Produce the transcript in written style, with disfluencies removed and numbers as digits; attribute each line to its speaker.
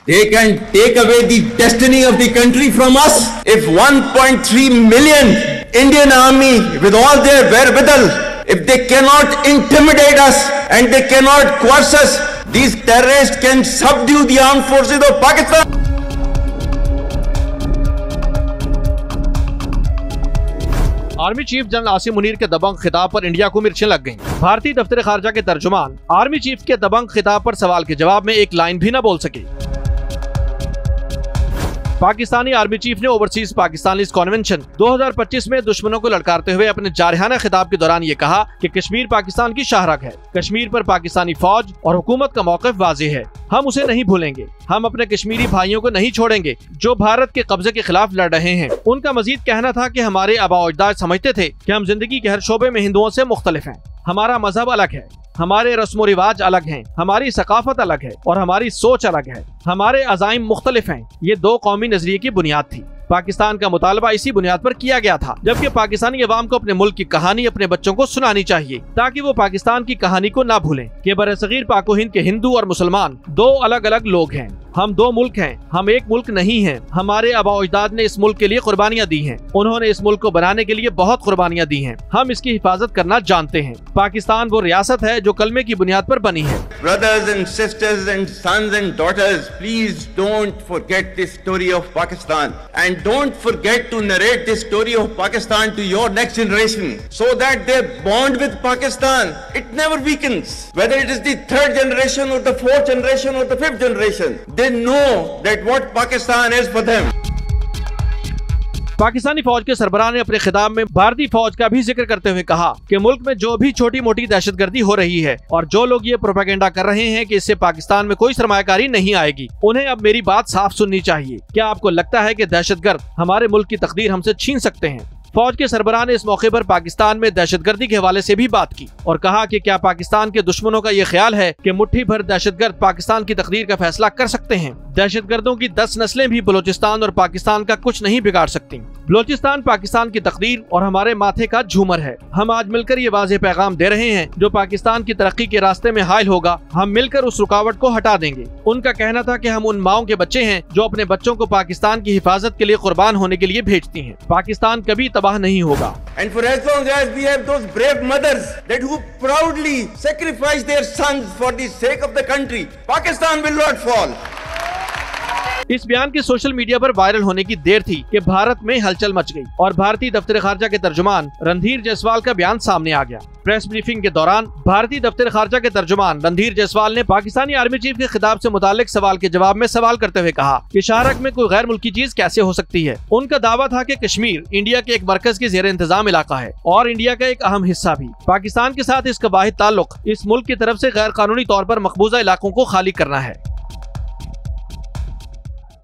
Speaker 1: They can take away the destiny of the country from us. If 1.3 million Indian army with all their wherewithal, if they cannot intimidate us and they cannot coerce us, these terrorists can subdue the armed forces of Pakistan.
Speaker 2: Army chief general Asim Munir के दबंग खिताब पर India को मिर्चें लग गईं। भारतीय दफ्तर खारजा के तर्जुमान आर्मी चीफ के दबंग खिताब पर सवाल के जवाब में एक लाइन भी न बोल सके। पाकिस्तानी आर्मी चीफ ने ओवरसीज पाकिस्तानीज कन्वेंशन 2025 में दुश्मनों को ललकारते हुए अपने जारहाना खिताब के दौरान ये कहा कि कश्मीर पाकिस्तान की शाहरग है। कश्मीर पर पाकिस्तानी फौज और हुकूमत का मौक़िफ़ वाज़ेह है। हम उसे नहीं भूलेंगे। हम अपने कश्मीरी भाइयों को नहीं छोड़ेंगे जो भारत के कब्जे के खिलाफ लड़ रहे हैं। उनका मजीद कहना था कि हमारे आबा अजदाद समझते थे कि हम जिंदगी के हर शोबे में हिंदुओं से मुख्तलिफ हैं। हमारा मजहब अलग है, हमारे रस्म रिवाज अलग हैं, हमारी सकाफत अलग है और हमारी सोच अलग है। हमारे अज़ाइम मुख्तलिफ हैं। ये दो कौमी नजरिए की बुनियाद थी। पाकिस्तान का मुतालबा इसी बुनियाद पर किया गया था, जबकि पाकिस्तानी अवाम को अपने मुल्क की कहानी अपने बच्चों को सुनानी चाहिए ताकि वो पाकिस्तान की कहानी को ना भूलें कि बरसगीर पाको हिंद के हिंदू और मुसलमान दो अलग अलग लोग हैं। हम दो मुल्क हैं, हम एक मुल्क नहीं हैं। हमारे आबा अजदाद ने इस मुल्क के लिए कुर्बानियाँ दी हैं। उन्होंने इस मुल्क को बनाने के लिए बहुत कुर्बानियाँ दी हैं। हम इसकी हिफाजत करना जानते हैं। पाकिस्तान वो रियासत है जो कलमे की बुनियाद पर बनी है।
Speaker 1: Brothers and sisters and sons and daughters, please don't forget this story of Pakistan and don't forget to narrate this story of Pakistan to your next generation so that their bond with Pakistan, it never weakens. Whether it is the third generation or the fourth generation or the fifth generation, they know that what Pakistan is for them.
Speaker 2: Pakistani फौज के सरबराह ने अपने खिताब में भारतीय फौज का भी जिक्र करते हुए कहा कि मुल्क में जो भी छोटी मोटी दहशतगर्दी हो रही है और जो लोग ये प्रोपेगेंडा कर रहे हैं कि इससे पाकिस्तान में कोई सरमायाकारी नहीं आएगी, उन्हें अब मेरी बात साफ सुननी चाहिए। क्या आपको लगता है कि दहशतगर्द हमारे मुल्क की तकदीर हमसे छीन सकते हैं? फौज के सरबराह ने इस मौके पर पाकिस्तान में दहशतगर्दी के हवाले से भी बात की और कहा कि क्या पाकिस्तान के दुश्मनों का ये ख्याल है कि मुट्ठी भर दहशतगर्द पाकिस्तान की तकदीर का फैसला कर सकते हैं? दहशतगर्दों की 10 नस्लें भी बलूचिस्तान और पाकिस्तान का कुछ नहीं बिगाड़ सकती। बलूचिस्तान पाकिस्तान की तकदीर और हमारे माथे का झूमर है। हम आज मिलकर ये वाज़ेह पैगाम दे रहे हैं, जो पाकिस्तान की तरक्की के रास्ते में हायल होगा, हम मिलकर उस रुकावट को हटा देंगे। उनका कहना था कि हम उन माओं के बच्चे हैं जो अपने बच्चों को पाकिस्तान की हिफाजत के लिए कुर्बान होने के लिए भेजती हैं। पाकिस्तान कभी तबाह नहीं होगा।
Speaker 1: And for as long as we have those brave mothers that who proudly sacrifice their sons for the sake of the country, Pakistan will not fall.
Speaker 2: इस बयान के सोशल मीडिया पर वायरल होने की देर थी कि भारत में हलचल मच गई और भारतीय दफ्तर खारजा के तर्जुमान रणधीर जायसवाल का बयान सामने आ गया। प्रेस ब्रीफिंग के दौरान भारतीय दफ्तर खारजा के तर्जुमान रणधीर जायसवाल ने पाकिस्तानी आर्मी चीफ के खिताब से मुतालिक सवाल के जवाब में सवाल करते हुए कहा कि शाहरग में कोई गैर मुल्की चीज कैसे हो सकती है। उनका दावा था कि कश्मीर इंडिया के एक मरकज की ज़ेर इंतजाम इलाका है और इंडिया का एक अहम हिस्सा भी। पाकिस्तान के साथ इसका वाहिद ताल्लुक इस मुल्क की तरफ से गैर कानूनी तौर पर मकबूजा इलाकों को खाली करना है।